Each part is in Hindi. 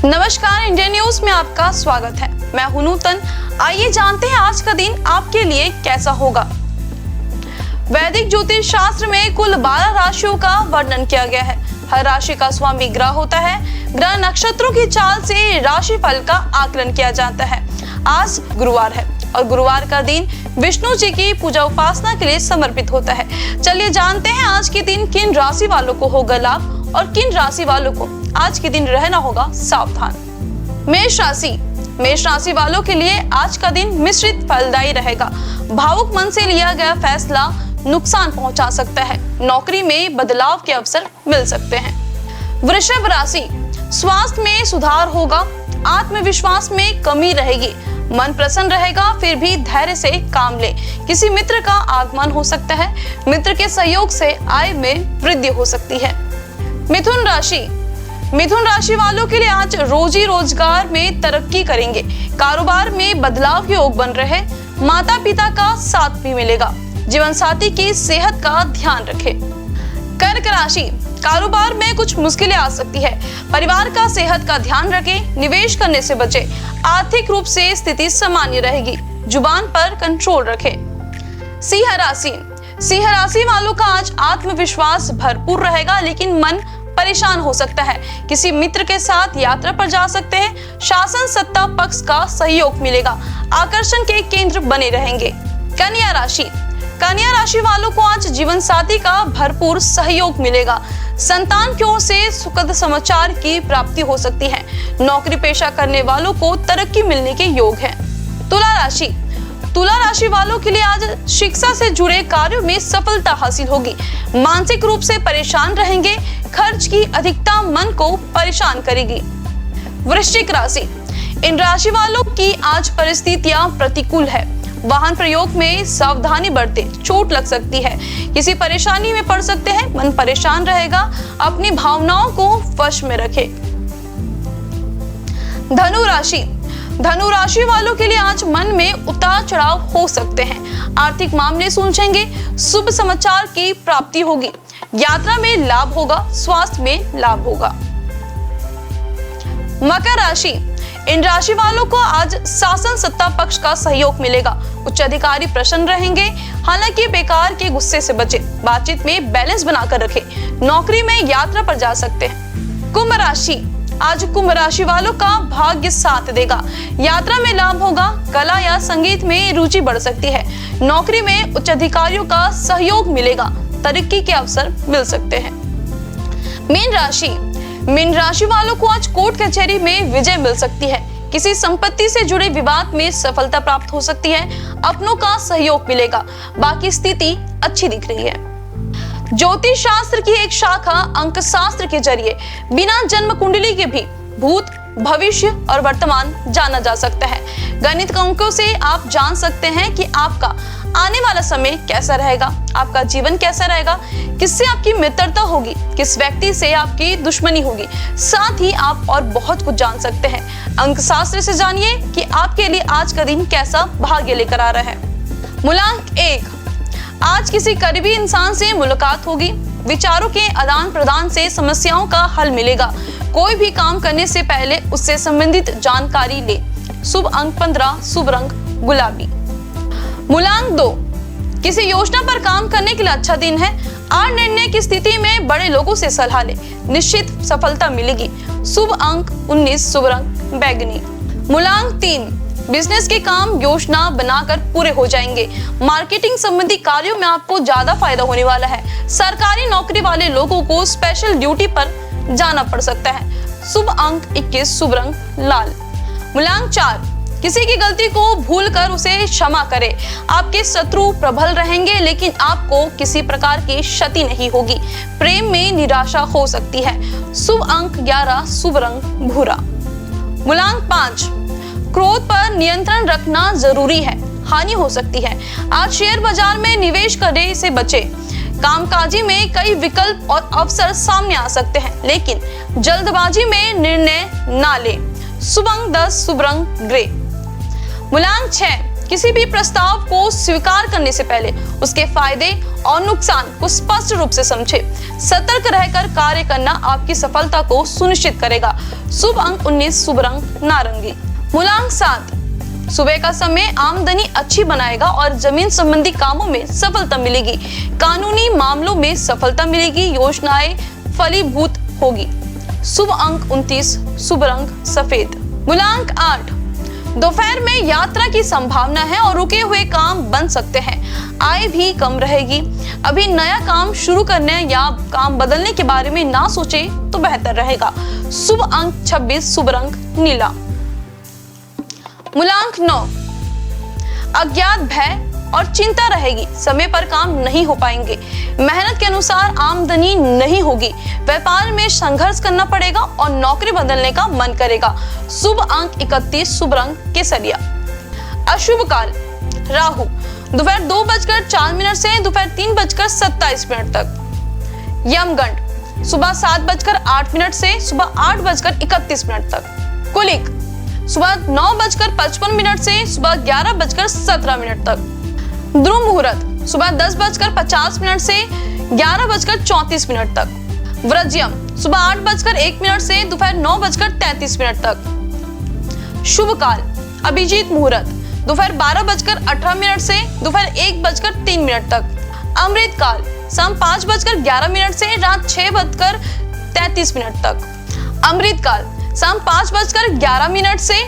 नमस्कार, इंडिया न्यूज में आपका स्वागत है। मैं हूं नूतन। आइए जानते हैं आज का दिन आपके लिए कैसा होगा। वैदिक ज्योतिष शास्त्र में कुल 12 राशियों का वर्णन किया गया है। हर राशि का स्वामी ग्रह होता है। ग्रह नक्षत्रों की चाल से राशि फल का आकलन किया जाता है। आज गुरुवार है और गुरुवार का दिन विष्णु जी की पूजा उपासना के लिए समर्पित होता है। चलिए जानते हैं आज के दिन किन राशि वालों को होगा लाभ और किन राशि वालों को आज के दिन रहना होगा सावधान। मेष राशि वालों के लिए आज का दिन मिश्रित फलदायी रहेगा। भावुक मन से लिया गया फैसला नुकसान पहुंचा सकता है। नौकरी में बदलाव के अवसर मिल सकते हैं। वृषभ राशि, स्वास्थ्य में सुधार होगा। आत्मविश्वास में कमी रहेगी। मन प्रसन्न रहेगा, फिर भी धैर्य से काम ले। किसी मित्र का आगमन हो सकता है। मित्र के सहयोग से आय में वृद्धि हो सकती है। मिथुन राशि वालों के लिए आज रोजी रोजगार में तरक्की करेंगे। कारोबार में बदलाव के योग बन रहे। माता पिता का साथ भी मिलेगा। जीवन साथी की सेहत का ध्यान रखें। कर्क राशि, कारोबार में कुछ मुश्किलें आ सकती है। परिवार का सेहत का ध्यान रखें। निवेश करने से बचें। आर्थिक रूप से स्थिति सामान्य रहेगी। जुबान पर कंट्रोल रखें। सिंह राशि वालों का आज आत्मविश्वास भरपूर रहेगा, लेकिन मन परेशान हो सकता है। किसी मित्र के साथ यात्रा पर जा सकते हैं। शासन सत्ता पक्ष का सहयोग मिलेगा। आकर्षण के केंद्र बने रहेंगे। कन्या राशि वालों को आज जीवन साथी का भरपूर सहयोग मिलेगा। संतान की ओर से सुखद समाचार की प्राप्ति हो सकती है। नौकरी पेशा करने वालों को तरक्की मिलने के योग है। तुला राशि वालों के लिए आज शिक्षा से जुड़े कार्यों में सफलता हासिल होगी। मानसिक रूप से परेशान रहेंगे। खर्च की अधिकता मन को परेशान करेगी। वृश्चिक राशि, इन राशि वालों की आज परिस्थितियां प्रतिकूल है। वाहन प्रयोग में सावधानी बरतें, चोट लग सकती है। किसी परेशानी में पड़ सकते हैं। मन परेशान रहेगा। अपनी भावनाओं को वश में रखें। धनु राशि वालों के लिए आज मन में उतार चढ़ाव हो सकते हैं। आर्थिक मामले सुलझेंगे। शुभ समाचार की प्राप्ति होगी। यात्रा में लाभ होगा। स्वास्थ्य में लाभ होगा। मकर राशि, इन राशि वालों को आज शासन सत्ता पक्ष का सहयोग मिलेगा। उच्च अधिकारी प्रसन्न रहेंगे। हालांकि बेकार के गुस्से से बचें। बातचीत में बैलेंस बनाकर रखें। नौकरी में यात्रा पर जा सकते हैं। कुंभ राशि वालों का भाग्य साथ देगा। यात्रा में लाभ होगा। कला या संगीत में रुचि बढ़ सकती है। नौकरी में उच्च अधिकारियों का सहयोग मिलेगा। तरक्की के अवसर मिल सकते हैं। मीन राशि वालों को आज कोर्ट कचहरी में विजय मिल सकती है। किसी संपत्ति से जुड़े विवाद में सफलता प्राप्त हो सकती है। अपनों का सहयोग मिलेगा। बाकी स्थिति अच्छी दिख रही है। ज्योतिष शास्त्र की एक शाखा अंक शास्त्र के जरिए बिना जन्म कुंडली के भी भूत, भविष्य और वर्तमान जाना जा सकता है। गणित के अंकों से आप जान सकते हैं कि आपका आने वाला समय कैसा रहेगा, आपका जीवन कैसा रहेगा, किससे आपकी मित्रता होगी, किस व्यक्ति से आपकी दुश्मनी होगी। साथ ही आप और बहुत कुछ जान सकते हैं। अंक शास्त्र से जानिए कि आपके लिए आज का दिन कैसा भाग्य लेकर आ रहा है। मूलांक 1, आज किसी करीबी इंसान से मुलाकात होगी। विचारों के आदान प्रदान से समस्याओं का हल मिलेगा। कोई भी काम करने से पहले उससे संबंधित जानकारी ले। शुभ अंक 15, शुभ रंग गुलाबी। मूलांक 2, किसी योजना पर काम करने के लिए अच्छा दिन है। आज निर्णय की स्थिति में बड़े लोगों से सलाह ले। निश्चित सफलता मिलेगी। शुभ अंक 19, शुभ रंग बैगनी। मूलांक 3, बिजनेस के काम योजना बनाकर पूरे हो जाएंगे। मार्केटिंग संबंधी कार्यों में आपको ज्यादा फायदा होने वाला है। सरकारी नौकरी वाले लोगों को स्पेशल ड्यूटी पर जाना पड़ सकता है। शुभ अंक 21, शुभ रंग लाल। मूलांक 4, किसी की गलती को भूलकर उसे क्षमा करें। आपके शत्रु प्रबल रहेंगे, लेकिन आपको किसी प्रकार की क्षति नहीं होगी। प्रेम में निराशा हो सकती है। शुभ अंक 11, शुभ रंग भूरा। मूलांक 5, क्रोध पर नियंत्रण रखना जरूरी है। हानि हो सकती है। आज शेयर बाजार में निवेश करने से बचें। कामकाजी में कई विकल्प और अवसर सामने आ सकते हैं, लेकिन जल्दबाजी में निर्णय ना लें। शुभ अंक 10, शुभ रंग ग्रे। मूलांक 6, किसी भी प्रस्ताव को स्वीकार करने से पहले उसके फायदे और नुकसान को स्पष्ट रूप से समझे। सतर्क रहकर कार्य करना आपकी सफलता को सुनिश्चित करेगा। शुभ अंक 19, शुभ रंग नारंगी। मूलांक 7, सुबह का समय आमदनी अच्छी बनाएगा और जमीन संबंधी कामों में सफलता मिलेगी। कानूनी मामलों में सफलता मिलेगी। योजनाएं फलीभूत होगी। शुभ अंक 29, शुभ रंग सफेद। मूलांक 8, दोपहर में यात्रा की संभावना है और रुके हुए काम बन सकते हैं। आय भी कम रहेगी। अभी नया काम शुरू करने या काम बदलने के बारे में ना सोचे तो बेहतर रहेगा। शुभ अंक 26, शुभ रंग नीला। मूलांक 9, अज्ञात भय और चिंता रहेगी। समय पर काम नहीं हो पाएंगे। मेहनत के अनुसार आमदनी नहीं होगी। व्यापार में संघर्ष करना पड़ेगा और नौकरी बदलने का मन करेगा। शुभ अंक 31, शुभ रंग केसरिया। अशुभ काल राहु दोपहर 2:04 से दोपहर 3:27 तक। यमगंड सुबह 7:08 से सुबह 8:31 तक। कुलिक सुबह 9:55 से सुबह 11:17 तक। ध्रुव मुहूर्त सुबह 10:50 से 11:34 तक। व्रज्यम सुबह 8:01 से दोपहर 9:33 तक। शुभ काल अभिजीत मुहूर्त दोपहर 12:18 से दोपहर 1:03 तक। अमृत काल शाम 5:11 से रात 6:33 तक। अमृत काल शाम 5:11 से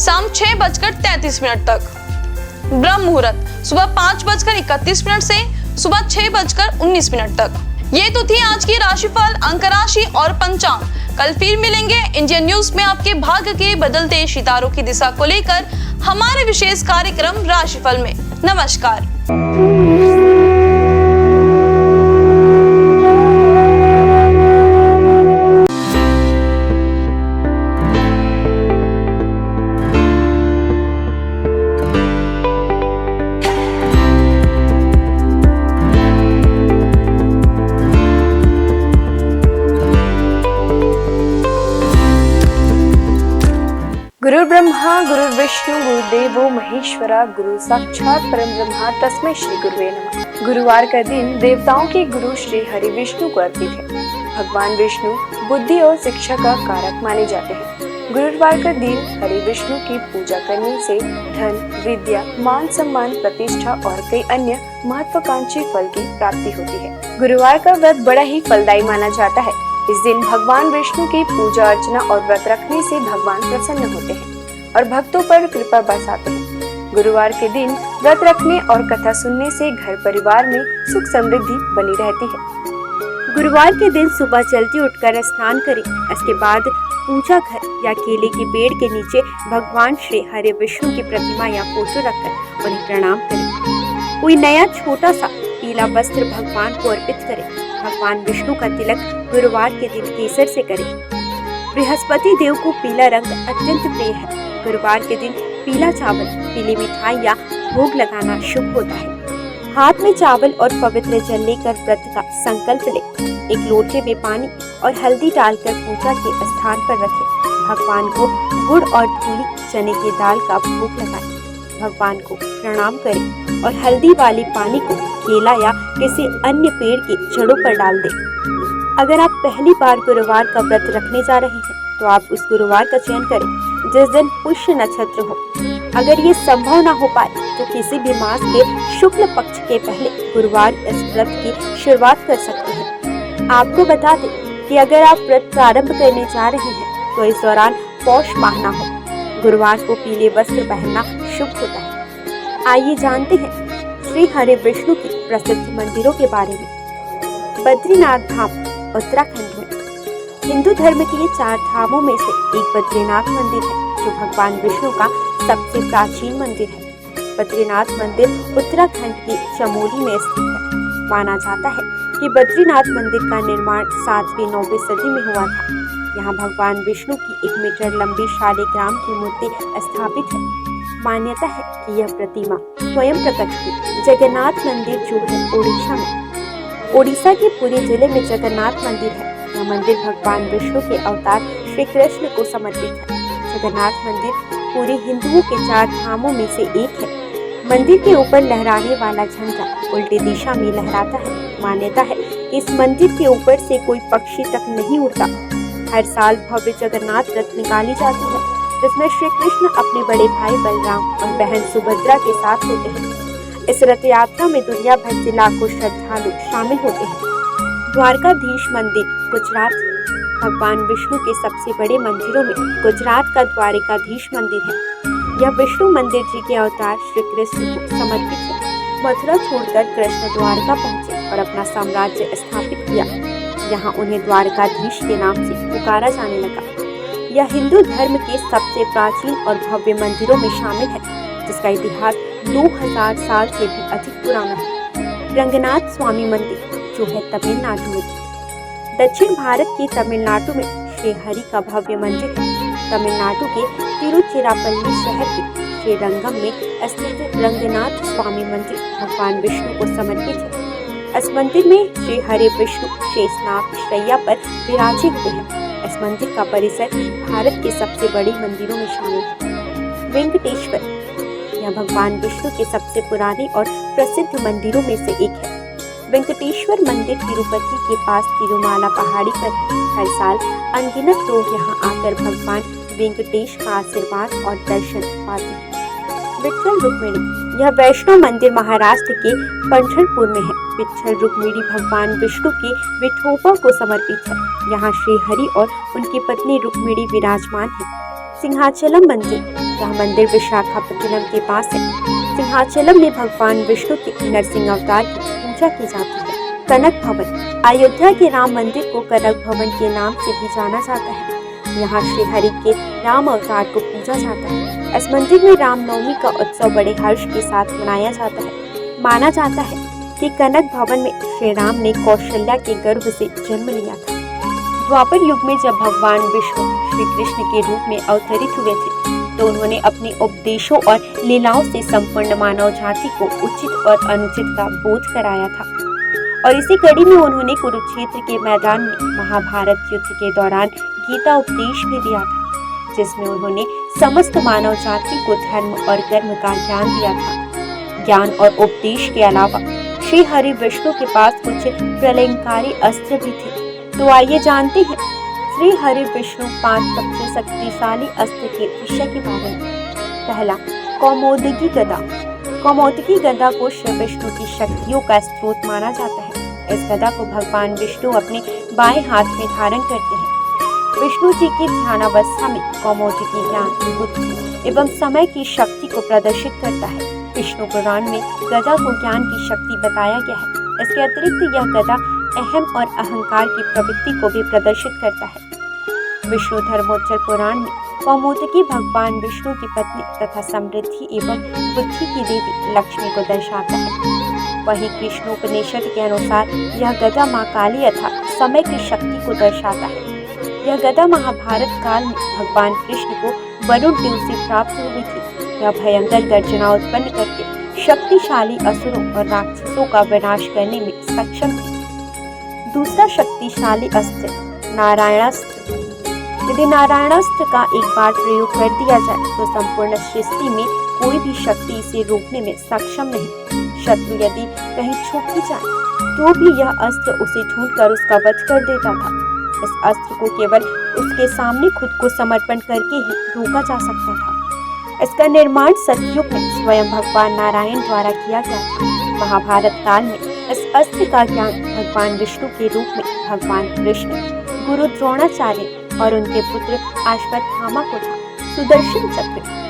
शाम 6:33 तक। ब्रह्म मुहूर्त सुबह 5:31 से सुबह 6:19 तक। ये तो थी आज की राशिफल, अंक राशि और पंचांग। कल फिर मिलेंगे इंडियन न्यूज में आपके भाग्य के बदलते सितारों की दिशा को लेकर हमारे विशेष कार्यक्रम राशिफल में। नमस्कार। गुरु ब्रह्मा गुरु विष्णु गुरुदेवो महेश्वरा, गुरु साक्षात परम ब्रह्मा तस्मै श्री गुरुवे नमः। गुरुवार का दिन देवताओं के गुरु श्री हरि विष्णु को अर्पित है। भगवान विष्णु बुद्धि और शिक्षा का कारक माने जाते हैं। गुरुवार का दिन हरि विष्णु की पूजा करने से धन, विद्या, मान सम्मान, प्रतिष्ठा और कई अन्य महत्वाकांक्षी फल की प्राप्ति होती है। गुरुवार का व्रत बड़ा ही फलदायी माना जाता है। इस दिन भगवान विष्णु की पूजा अर्चना और व्रत रखने से भगवान प्रसन्न होते हैं और भक्तों पर कृपा बरसाते हैं। गुरुवार के दिन व्रत रखने और कथा सुनने से घर परिवार में सुख समृद्धि बनी रहती है। गुरुवार के दिन सुबह जल्दी उठकर स्नान करें। इसके बाद पूजा घर या केले के पेड़ के नीचे भगवान श्री हरि विष्णु की प्रतिमा या फोटो रखकर उन्हें प्रणाम करें। कोई नया छोटा सा पीला वस्त्र भगवान को अर्पित करें। भगवान विष्णु का तिलक गुरुवार के दिन केसर से करें। बृहस्पति देव को पीला रंग अत्यंत प्रिय है। गुरुवार के दिन पीला चावल, पीली मिठाई या भोग लगाना शुभ होता है। हाथ में चावल और पवित्र जल लेकर व्रत का संकल्प लें। एक लोटे में पानी और हल्दी डालकर पूजा के स्थान पर रखें। भगवान को गुड़ और धूली चने की दाल का भोग लगाएं। भगवान को प्रणाम करें और हल्दी वाले पानी को केला या किसी अन्य पेड़ की जड़ों पर डाल दें। अगर आप पहली बार गुरुवार का व्रत रखने जा रहे हैं तो आप उस गुरुवार का चयन करें जिस दिन पुष्य नक्षत्र हो। अगर ये संभव न हो पाए तो किसी भी मास के शुक्ल पक्ष के पहले गुरुवार इस व्रत की शुरुआत कर सकते हैं। आपको बता दें कि अगर आप व्रत प्रारंभ करने जा रहे हैं तो इस दौरान पौष माह न हो। गुरुवार को पीले वस्त्र पहनना शुभ होता है। आइए जानते हैं श्री हरि विष्णु की प्रसिद्ध मंदिरों के बारे में। बद्रीनाथ धाम उत्तराखंड में हिंदू धर्म के 4 धामों में से एक बद्रीनाथ मंदिर है जो भगवान विष्णु का सबसे प्राचीन मंदिर है। बद्रीनाथ मंदिर उत्तराखंड के चमोली में स्थित है। माना जाता है कि बद्रीनाथ मंदिर का निर्माण 7वीं 9वीं सदी में हुआ था। यहाँ भगवान विष्णु की 1 मीटर लंबी शालिग्राम की मूर्ति स्थापित है। मान्यता है कि यह प्रतिमा स्वयं प्रकट हुई। जगन्नाथ मंदिर जो है ओडिशा में। ओडिशा के पुरी जिले में जगन्नाथ मंदिर है। यह मंदिर भगवान विष्णु के अवतार श्री कृष्ण को समर्पित है। जगन्नाथ मंदिर पूरे हिंदुओं के 4 धामों में से एक है। मंदिर के ऊपर लहराने वाला झंडा उल्टी दिशा में लहराता है। मान्यता है कि इस मंदिर के ऊपर से कोई पक्षी तक नहीं उड़ता। हर साल भव्य जगन्नाथ रथ निकाली जाती है, जिसमें श्री कृष्ण अपने बड़े भाई बलराम और बहन सुभद्रा के साथ होते हैं। इस रथ यात्रा में दुनिया भर से लाखों श्रद्धालु शामिल होते हैं। द्वारकाधीश मंदिर गुजरात भगवान विष्णु के सबसे बड़े मंदिरों में गुजरात का द्वारकाधीश मंदिर है। यह विष्णु मंदिर जी के अवतार श्री कृष्ण को समर्पित है। मथुरा छोड़कर कृष्ण द्वारका पहुंचे और अपना साम्राज्य स्थापित किया। यहाँ उन्हें द्वारकाधीश के नाम से पुकारा जाने लगा। यह हिंदू धर्म के सबसे प्राचीन और भव्य मंदिरों में शामिल है, जिसका इतिहास 2000 साल से भी अधिक पुराना है। रंगनाथ स्वामी मंदिर जो है तमिलनाडु में। दक्षिण भारत के तमिलनाडु में श्री हरि का भव्य मंदिर है। तमिलनाडु के तिरुचिरापल्ली शहर के श्रीरंगम में स्थित रंगनाथ स्वामी मंदिर भगवान विष्णु को समर्पित है। इस मंदिर में श्री हरि विष्णु शेषनाग शैया पर विराजित हुए हैं। इस मंदिर का परिसर भारत के सबसे बड़े मंदिरों में शामिल है। वेंकटेश्वर यह भगवान विष्णु के सबसे पुराने और प्रसिद्ध मंदिरों में से एक है। वेंकटेश्वर मंदिर तिरुपति के पास तिरुमाला पहाड़ी पर है। हर साल अनगिनत लोग यहाँ आकर भगवान वेंकटेश का आशीर्वाद और दर्शन पाते हैं। विट्ठल रुक्मिणी यह वैष्णव मंदिर महाराष्ट्र के पंढरपुर में है। विट्ठल रुक्मिणी भगवान विष्णु के विठोबा को समर्पित है। यहाँ श्री हरि और उनकी पत्नी रुक्मिणी विराजमान है। सिंहाचलम मंदिर यह मंदिर विशाखापट्टनम के पास है। सिंहाचलम में भगवान विष्णु के नरसिंह अवतार की पूजा की जाती है। कनक भवन अयोध्या के राम मंदिर को कनक भवन के नाम से भी जाना जाता है। यहाँ श्री हरि के राम अवतार को पूजा जाता है। इस मंदिर में रामनवमी का उत्सव बड़े हर्ष के साथ मनाया जाता है। माना जाता है कि कनक भवन में श्री राम ने कौशल्या के गर्भ से जन्म लिया था। द्वापर युग में जब भगवान विष्णु श्री कृष्ण के रूप में अवतरित हुए थे, तो उन्होंने अपने उपदेशों और लीलाओं से संपूर्ण मानव जाति को उचित और अनुचित का बोध कराया था। और इसी कड़ी में उन्होंने कुरुक्षेत्र के मैदान में महाभारत युद्ध के दौरान गीता उपदेश भी दिया था, जिसमें उन्होंने समस्त मानव जाति को धर्म और कर्म का ज्ञान दिया था। ज्ञान और उपदेश के अलावा श्री हरि विष्णु के पास कुछ प्रलयंकारी अस्त्र भी थे। तो आइए जानते हैं श्री हरि विष्णु 5 सबसे शक्तिशाली अस्त्र के विषय के बारे में। पहला, कौमोदकी गदा। कौमोदकी गदा को श्री विष्णु की शक्तियों का स्रोत माना जाता है। इस गदा को भगवान विष्णु अपने बाएं हाथ में धारण करते हैं। विष्णु जी की ध्यानावस्था में कौमोदकी ज्ञान, बुद्धि एवं समय की शक्ति को प्रदर्शित करता है। विष्णु पुराण में गदा को ज्ञान की शक्ति बताया गया है। इसके अतिरिक्त यह गदा अहम और अहंकार की प्रवृत्ति को भी प्रदर्शित करता है। विष्णु धर्मोच्चर पुराण में कौमोदकी भगवान विष्णु की पत्नी तथा समृद्धि एवं बुद्धि की देवी लक्ष्मी को दर्शाता है। वहीं कृष्णोपनिषद के अनुसार यह गदा मां काली अर्थात समय की शक्ति को दर्शाता है। यह गदा महाभारत काल में भगवान कृष्ण को वरुण देव से प्राप्त हुई थी। यह भयंकर गर्जना उत्पन्न करके शक्तिशाली असुरों और राक्षसों का विनाश करने में सक्षम थी। दूसरा शक्तिशाली अस्त्र नारायणास्त्र। यदि नारायणास्त्र का एक बार प्रयोग कर दिया जाए तो संपूर्ण सृष्टि में कोई भी शक्ति इसे रोकने में सक्षम नहीं। शत्रु यदि कहीं छुप भी जाए तो भी यह अस्त्र उसे ढूंढकर उसका वध कर देता था। इस अस्त्र को केवल उसके सामने खुद को समर्पण करके ही रोका जा सकता था। इसका निर्माण सतयुग में स्वयं भगवान नारायण द्वारा किया गया था। महाभारत काल में इस अस्त्र का ज्ञान भगवान विष्णु के रूप में भगवान कृष्ण, गुरु द्रोणाचार्य और उनके पुत्र अश्वत्थामा को था। सुदर्शन चक्र।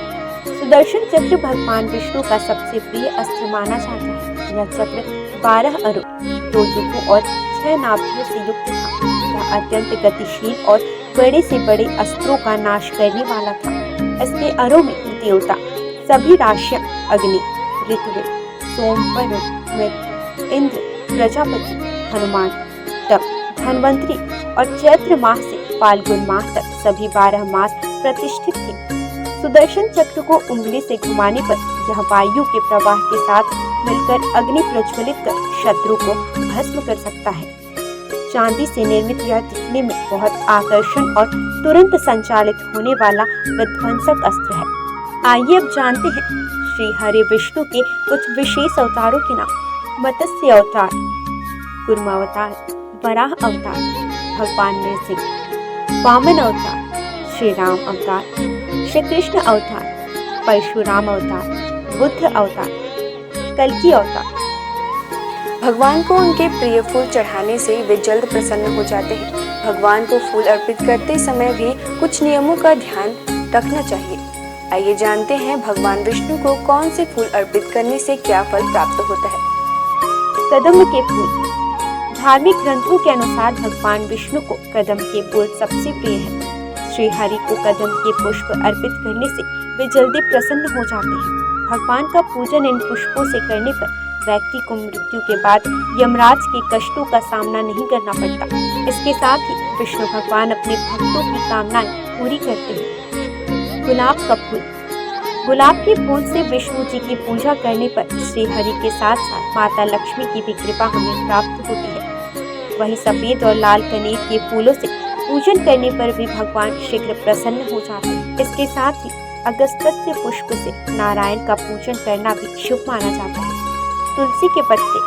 सुदर्शन चक्र भगवान विष्णु का सबसे प्रिय अस्त्र माना जाता है। यह चक्र 12 अरों, 2 युगों और 6 नाभियों से युक्त था। यह अत्यंत गतिशील और बड़े से बड़े अस्त्रों का नाश करने वाला था। इसके अरों में देवता, सभी राशियां, अग्नि, ऋतु, सोम, वरुण, मित्र, इंद्र, प्रजापति, हनुमान, तप, धन्वंतरी और चैत्र माह से फाल्गुन माह तक सभी 12 मास प्रतिष्ठित थे। सुदर्शन चक्र को उंगली से घुमाने पर यह वायु के प्रवाह के साथ मिलकर अग्नि प्रज्वलित कर शत्रु को भस्म कर सकता है। चांदी से निर्मित यह दिखने में बहुत आकर्षण और तुरंत संचालित होने वाला विध्वंसक अस्त्र है। आइए अब जानते हैं श्री हरि विष्णु के कुछ विशेष अवतारों के नाम: मत्स्य अवतार, कुर्म अवतार, वराह अवतार, भगवान नरसिंह, वामन अवतार, श्री राम अवतार, श्री कृष्ण अवतार, परशुराम अवतार, बुद्ध अवतार, कल्कि अवतार। भगवान को उनके प्रिय फूल चढ़ाने से वे जल्द प्रसन्न हो जाते हैं। भगवान को फूल अर्पित करते समय भी कुछ नियमों का ध्यान रखना चाहिए। आइए जानते हैं भगवान विष्णु को कौन से फूल अर्पित करने से क्या फल प्राप्त होता है। कदम्ब के फूल। धार्मिक ग्रंथों के अनुसार भगवान विष्णु को कदम्ब के फूल सबसे प्रिय है। श्री हरि को कदम्ब के पुष्प अर्पित करने से वे जल्दी प्रसन्न हो जाते हैं। भगवान का पूजन इन पुष्पों से करने पर व्यक्ति को मृत्यु के बाद यमराज के कष्टों का सामना नहीं करना पड़ता। इसके साथ ही विष्णु भगवान अपने भक्तों की कामनाएं पूरी करते हैं। गुलाब का फूल। गुलाब के फूल से विष्णु जी की पूजा करने पर श्री हरि के साथ साथ माता लक्ष्मी की भी कृपा हमें प्राप्त होती है। वहीं सफेद और लाल कनेर के फूलों से पूजन करने पर भी भगवान शीघ्र प्रसन्न हो जाते हैं। इसके साथ ही अगस्त्य पुष्प से नारायण का पूजन करना भी शुभ माना जाता है। तुलसी के पत्ते।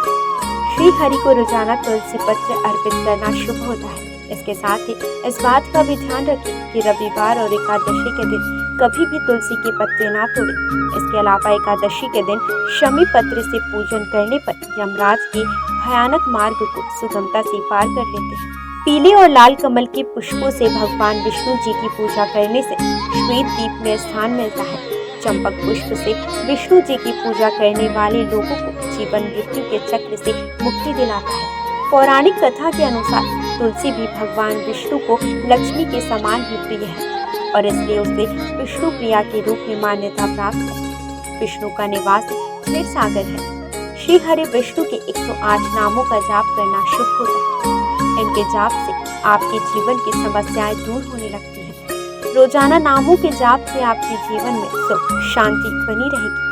श्री हरि को रोजाना तुलसी पत्र अर्पित करना शुभ होता है। इसके साथ ही इस बात का भी ध्यान रखें कि रविवार और एकादशी के दिन कभी भी तुलसी के पत्ते ना तोड़ें। इसके अलावा एकादशी के दिन शमी पत्र से पूजन करने पर यमराज के भयानक मार्ग को सुगमता से पार कर लेते हैं। पीले और लाल कमल के पुष्पों से भगवान विष्णु जी की पूजा करने से श्वेत दीप में स्थान मिलता है। चंपक पुष्प से विष्णु जी की पूजा करने वाले लोगों को जीवन मृत्यु के चक्र से मुक्ति दिलाता है। पौराणिक कथा के अनुसार तुलसी भी भगवान विष्णु को लक्ष्मी के समान ही प्रिय है और इसलिए उसे विष्णु प्रिया के रूप में मान्यता प्राप्त है। विष्णु का निवास क्षीर सागर है। श्री हरि विष्णु के 108 नामों का जाप करना शुभ होता है। इनके जाप से आपके जीवन की समस्याएं दूर होने लगती हैं। रोजाना नामों के जाप से आपके जीवन में सुख शांति बनी रहेगी।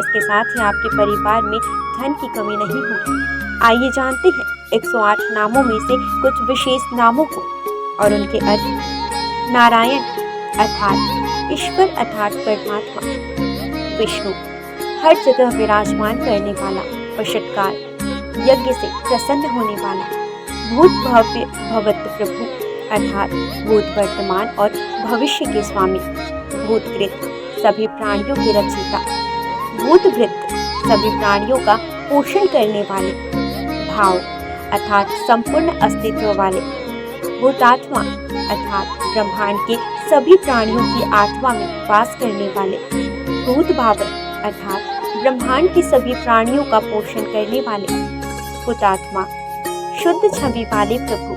इसके साथ ही आपके परिवार में धन की कमी नहीं होगी। आइए जानते हैं 108 नामों में से कुछ विशेष नामों को और उनके अर्थ। नारायण अर्थात ईश्वर अर्थात परमात्मा। विष्णु हर जगह विराजमान करने वाला, वशटकार, यज्ञ से प्रसन्न होने वाला। भूत भव्य भवत प्रभु अर्थात भूत वर्तमान और भविष्य के स्वामी। भूतकृत सभी प्राणियों के रचयिता। भूतभृत सभी प्राणियों का पोषण करने वाले। भाव अर्थात संपूर्ण अस्तित्व वाले। भूतात्मा अर्थात ब्रह्मांड के सभी प्राणियों की आत्मा में वास करने वाले। भूत भावन अर्थात ब्रह्मांड के सभी प्राणियों का पोषण करने वाले। भूतात्मा शुद्ध छवि वाले प्रभु।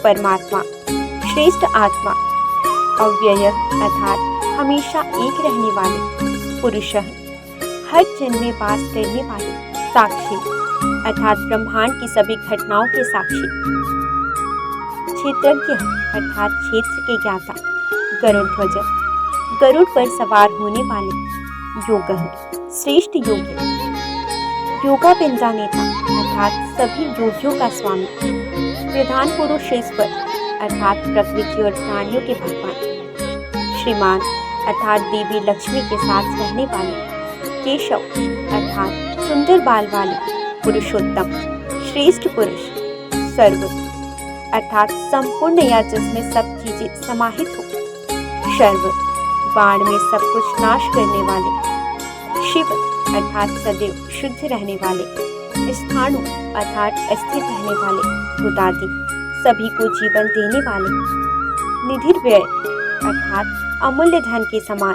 परमात्मा श्रेष्ठ आत्मा। अव्यय अर्थात हमेशा एक रहने वाले। पुरुषः हर जन्म में वास करने वाले। साक्षी अर्थात ब्रह्मांड की सभी घटनाओं के साक्षी। क्षेत्रज्ञ अर्थात क्षेत्र के ज्ञाता। गरुड़ ध्वज गरुड़ पर सवार होने वाले। योगः श्रेष्ठ योगी। योगा पिंजा नेता अर्थात सभी योगियों का स्वामी। प्रधान पुरुष ईश्वर अर्थात प्रकृति और प्राणियों के भगवान। श्रीमान अर्थात देवी लक्ष्मी के साथ रहने वाले। केशव अर्थात सुंदर बाल वाले। पुरुषोत्तम श्रेष्ठ पुरुष। सर्व अर्थात संपूर्ण या जिसमें सब चीजें समाहित हो। शर्व बाण में सब कुछ नाश करने वाले। शिव अर्थात सदैव शुद्ध रहने वाले। स्थाणु अर्थात स्थिर रहने वाले। भूतादि सभी को जीवन देने वाले। निधिर्व्यय अर्थात अमूल्य धन के समान।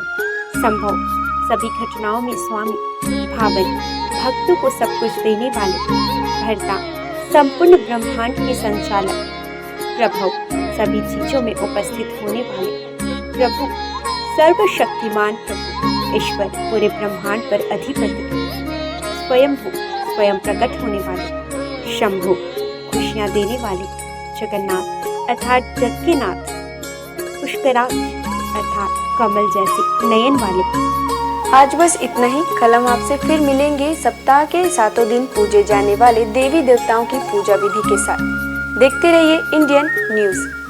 संभव सभी घटनाओं में स्वामी। भावन भक्तों को सब कुछ देने वाले। भर्ता संपूर्ण ब्रह्मांड के संचालक। प्रभु सभी चीजों में उपस्थित होने वाले। प्रभु सर्वशक्तिमान प्रभु। ईश्वर पूरे ब्रह्मांड पर अधिपति। स्वयंभू स्वयं प्रकट होने वाले। शंभु खुशियां देने वाले। जगन्नाथ अर्थात जग के नाथ। पुष्कराक्ष अर्थात कमल जैसी नयन वाले। आज बस इतना ही। कल हम आपसे फिर मिलेंगे सप्ताह के 7 दिन पूजे जाने वाले देवी देवताओं की पूजा विधि के साथ। देखते रहिए इंडियन न्यूज़।